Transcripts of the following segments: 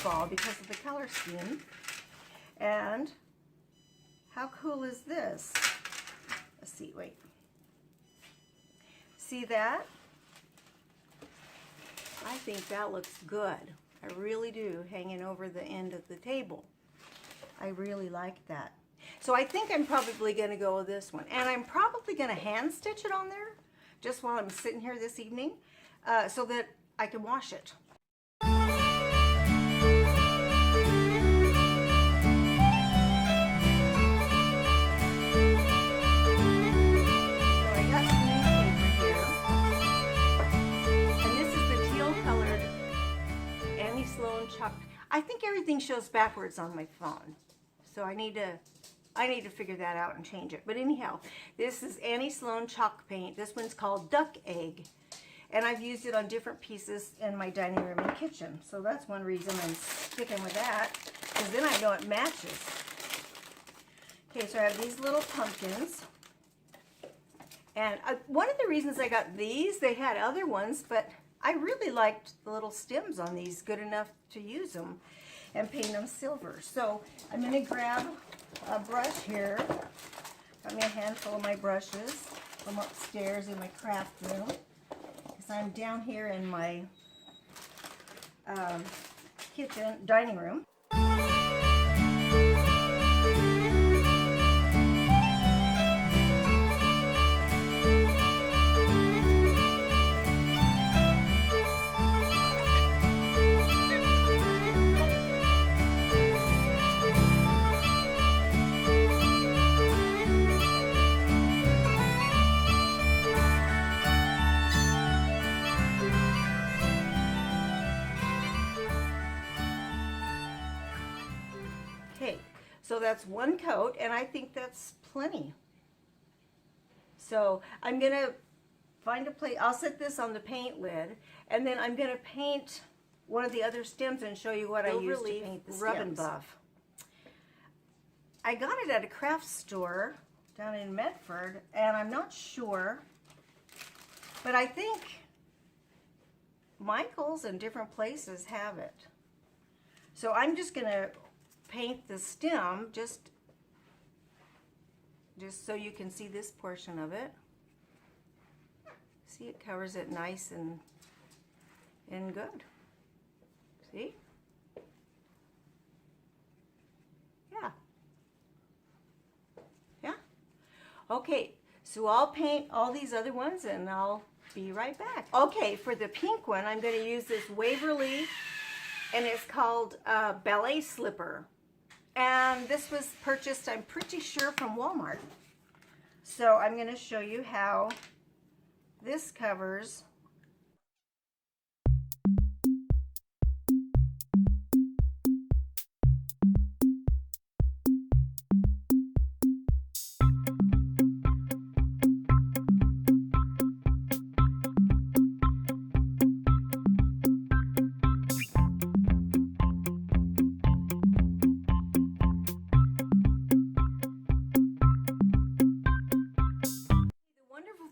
fall because of the color scheme. And how cool is this? Let's see, wait. See that? I think that looks good. I really do, hanging over the end of the table. I really like that. So I think I'm probably going to go with this one. And I'm probably going to hand stitch it on there just while I'm sitting here this evening so that I can wash it. I think everything shows backwards on my phone, so I need to figure that out and change it. But anyhow, this is Annie Sloan chalk paint. This one's called Duck Egg, and I've used it on different pieces in my dining room and kitchen. So that's one reason I'm sticking with that, because then I know it matches. Okay, so I have these little pumpkins, and one of the reasons I got these, they had other ones, but I really liked the little stems on these good enough to use them and paint them silver. So I'm going to grab a brush here. Got me a handful of my brushes from upstairs in my craft room, because I'm down here in my dining room. So that's one coat, and I think that's plenty. So I'm going to find a place. I'll set this on the paint lid, and then I'm going to paint one of the other stems and show you what I use to paint the Rub and Buff. I got it at a craft store down in Medford, and I'm not sure, but I think Michael's and different places have it. So I'm just going to paint the stem just so you can see this portion of it. See, it covers it nice and good. See? Yeah. Yeah. Okay, so I'll paint all these other ones and I'll be right back. Okay, for the pink one, I'm going to use this Waverly, and it's called Ballet Slipper. And this was purchased, I'm pretty sure, from Walmart. So I'm going to show you how this covers .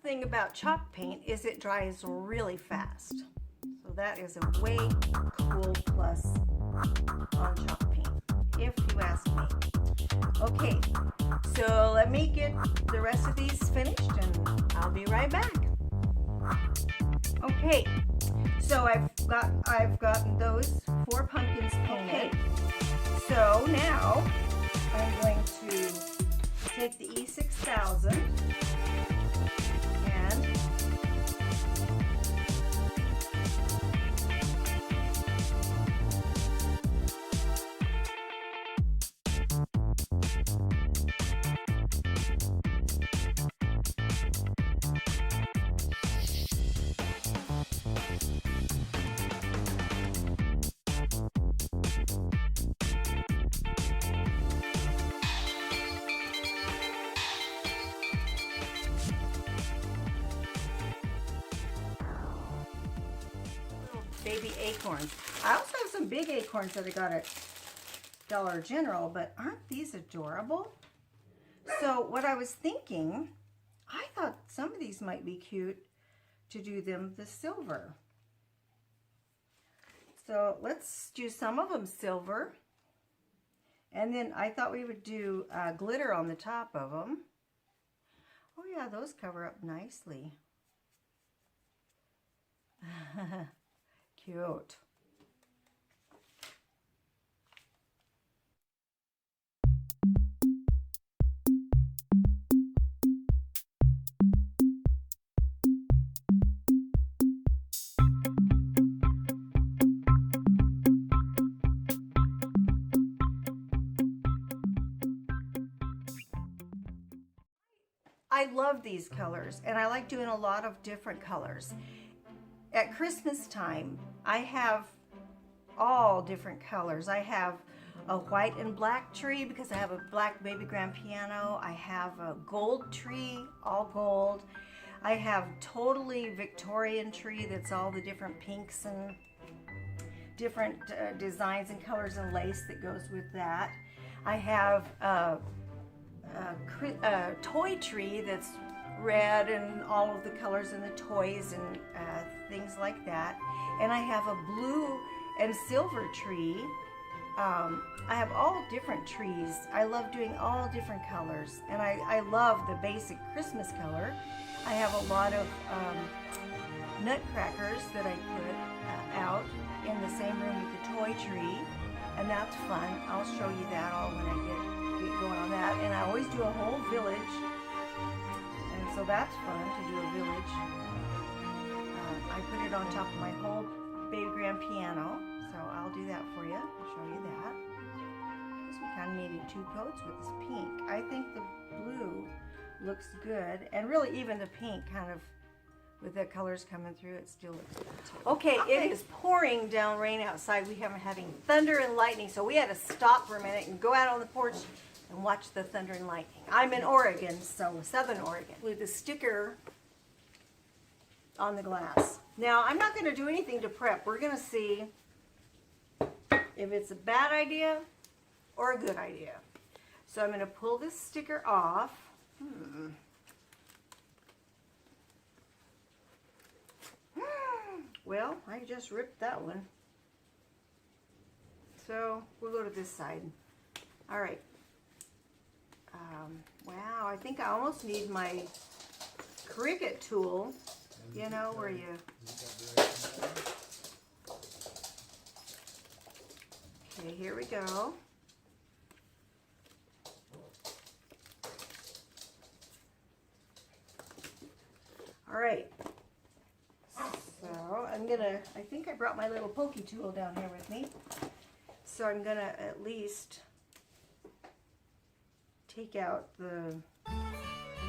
Thing about chalk paint is it dries really fast, so that is a way cool plus on chalk paint, if you ask me. Okay, so let me get the rest of these finished and I'll be right back. Okay, so I've gotten those 4 pumpkins painted. So now I'm going to take the E6000 baby acorns. I also have some big acorns that I got at Dollar General, but aren't these adorable? So what I was thinking, I thought some of these might be cute to do them the silver. So let's do some of them silver. And then I thought we would do glitter on the top of them. Oh yeah, those cover up nicely. Cute. I love these colors, and I like doing a lot of different colors. At Christmas time, I have all different colors. I have a white and black tree because I have a black baby grand piano. I have a gold tree, all gold. I have totally Victorian tree that's all the different pinks and different designs and colors and lace that goes with that. I have a toy tree that's red and all of the colors and the toys and things like that. And I have a blue and silver tree. I have all different trees. I love doing all different colors, and I love the basic Christmas color. I have a lot of nutcrackers that I put out in the same room with the toy tree, and that's fun. I'll show you that all when I get going on that. And I always do a whole village, and so that's fun to do a village. I put it on top of my whole baby grand piano, so I'll do that for you. I'll show you that. This one kind of needed two coats with this pink. I think the blue looks good, and really even the pink kind of with the colors coming through, it still looks good too. Okay, it is pouring down rain outside. We have been having thunder and lightning, so we had to stop for a minute and go out on the porch and watch the thunder and lightning. I'm in Oregon, so Southern Oregon, with the sticker on the glass. Now, I'm not going to do anything to prep. We're going to see if it's a bad idea or a good idea. So I'm going to pull this sticker off. Well, I just ripped that one. So we'll go to this side. All right. Wow, I think I almost need my Cricut tool. You know, where you... Okay, here we go. All right. So I'm gonna, I think I brought my little pokey tool down here with me. So I'm gonna at least take out the, I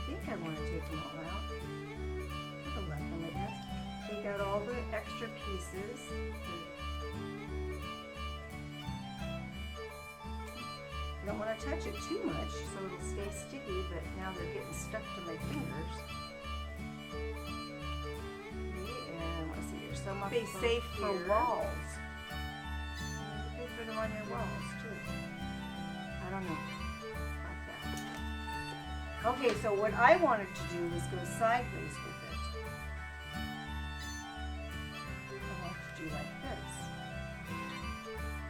think I want to take them all out. Take out all the extra pieces. I don't want to touch it too much so it'll stay sticky, but now they're getting stuck to my fingers. Okay, and let's see, there's some up safe for walls. You can put them on your walls too. I don't know. Like that. Okay, so what I wanted to do was go sideways with it. Like this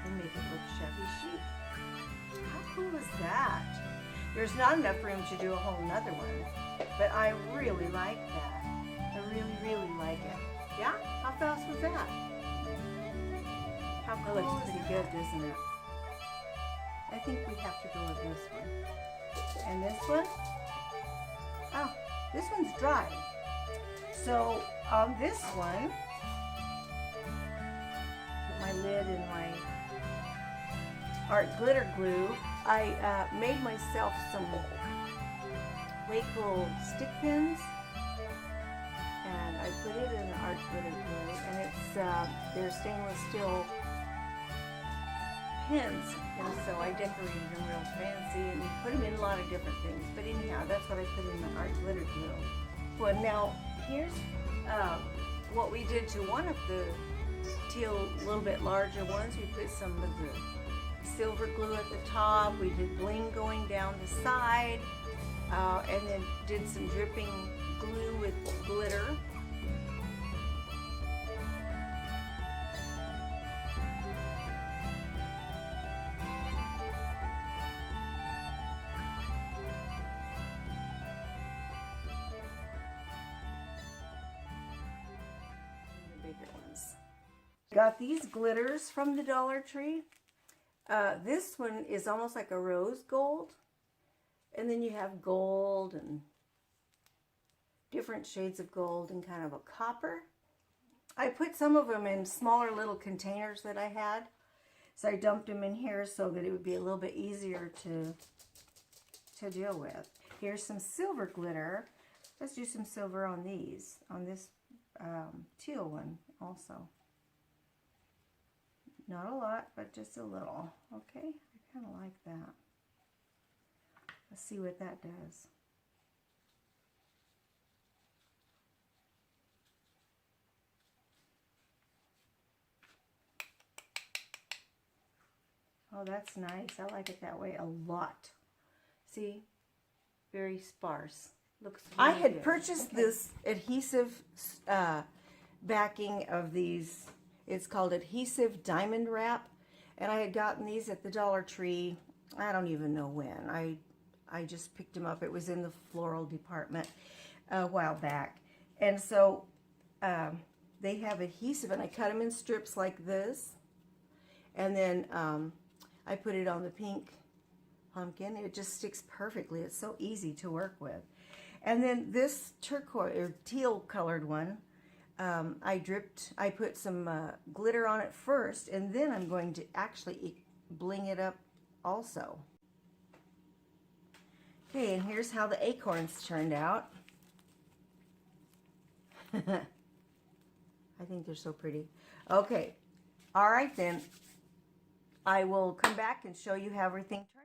and make it look shabby chic. How cool is that? There's not enough room to do a whole nother one, but I really like that. I really like it. Yeah? How fast was that? How cool. That looks pretty good, doesn't it? I think we have to go with this one. And this one? Oh, this one's dry. So on this one, my lid and my art glitter glue, I made myself some Waco stick pins, and I put it in the art glitter glue, and it's they're stainless steel pins, and so I decorated them real fancy and put them in a lot of different things. But anyhow, that's what I put in the art glitter glue. Well, now here's what we did to one of the teal, little bit larger ones. We put some of the silver glue at the top. We did bling going down the side, and then did some dripping glue with glitter. Got these glitters from the Dollar Tree. This one is almost like a rose gold. And then you have gold and different shades of gold and kind of a copper. I put some of them in smaller little containers that I had. So I dumped them in here so that it would be a little bit easier to deal with. Here's some silver glitter. Let's do some silver on these, on this teal one also. Not a lot, but just a little. Okay, I kind of like that. Let's see what that does. Oh, that's nice. I like it that way a lot. See? Very sparse. Looks really I had good. Purchased this adhesive backing of these. It's called Adhesive Diamond Wrap. And I had gotten these at the Dollar Tree. I don't even know when. I just picked them up. It was in the floral department a while back. And so they have adhesive, and I cut them in strips like this. And then I put it on the pink pumpkin. It just sticks perfectly. It's so easy to work with. And then this turquoise or teal colored one, I put some glitter on it first, and then I'm going to actually bling it up also. Okay, and here's how the acorns turned out. I think they're so pretty. Okay, all right then. I will come back and show you how everything turned out.